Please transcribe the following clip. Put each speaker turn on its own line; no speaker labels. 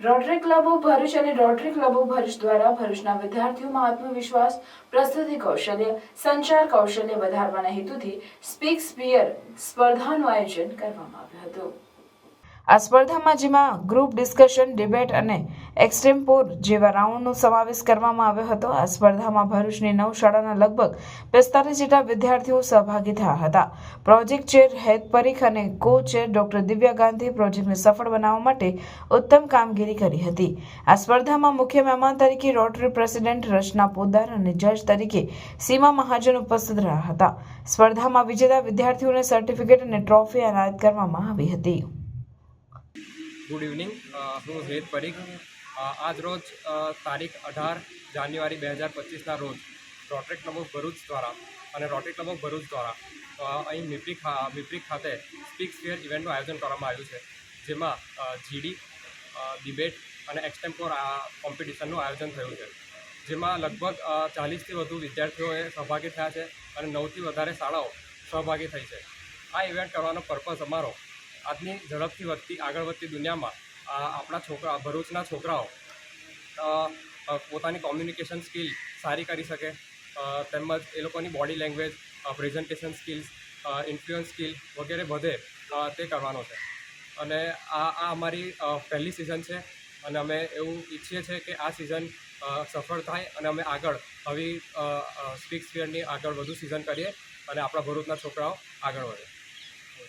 Rotary club of Bharuch અને rotary club of Bharuch દ્વારા ભરૂચના વિદ્યાર્થીઓમાં આત્મવિશ્વાસ, પ્રસ્તુતિ કૌશલ્ય, સંચાર કૌશલ્ય વધારવાના હેતુથી સ્પીક સ્પીયર સ્પર્ધાનું આયોજન કરવામાં આવ્યું હતું। આ સ્પર્ધામાં જેમાં ગ્રુપ ડિસ્કશન, ડિબેટ અને એક્સટેમ્પોર જેવા રાઉન્ડનો સમાવેશ કરવામાં આવ્યો હતો। આ સ્પર્ધામાં ભરૂચની 9 શાળાના લગભગ 45 જેટલા વિદ્યાર્થીઓ સહભાગી થયા હતા। પ્રોજેક્ટ ચેર હેત પરીખ અને કો ચેર ડોક્ટર દિવ્યા ગાંધી પ્રોજેક્ટને સફળ બનાવવા માટે ઉત્તમ કામગીરી કરી હતી। આ સ્પર્ધામાં મુખ્ય મહેમાન તરીકે રોટરી પ્રેસિડેન્ટ રચના પોદ્દાર અને જજ તરીકે સીમા મહાજન ઉપસ્થિત રહ્યા હતા। સ્પર્ધામાં વિજેતા વિદ્યાર્થીઓને સર્ટિફિકેટ અને ટ્રોફી એનાયત કરવામાં આવી હતી।
ગુડ ઇવનિંગ, હું હેત પરીખ। આજ રોજ તારીખ 18 જાન્યુઆરી 2025ના રોજ રોટરી ક્લબ ઓફ ભરૂચ દ્વારા અને રોટરી ક્લબ ઓફ ભરૂચ દ્વારા અહીં મિપ્રી ખાતે સ્પીક સ્પીયર ઇવેન્ટનું આયોજન કરવામાં આવ્યું છે, જેમાં જીડી, ડિબેટ અને એક્સટેમ્પોર કોમ્પિટિશનનું આયોજન થયું છે, જેમાં લગભગ 40થી વધુ વિદ્યાર્થીઓએ સહભાગી થયા છે અને 9થી વધારે શાળાઓ સહભાગી થઈ છે। આ ઇવેન્ટ કરવાનો પર્પઝ અમારો આજની ઝડપથી આગળ વધતી દુનિયામાં આપણા ભરૂચના છોકરાઓ પોતાની કોમ્યુનિકેશન સ્કિલ સારી કરી શકે, તેમજ એ લોકોની body language, presentation skills, influence skill વગેરે વધે તે કરવાનો છે। અને આ અમારી પહેલી સિઝન છે અને અમે એવું ઈચ્છીએ છીએ કે આ સિઝન સફળ થાય અને અમે આગળ આવી સ્પીક સ્પીયરની આગળ વધુ સિઝન કરીએ અને આપણા ભરૂચના છોકરાઓ આગળ વધે।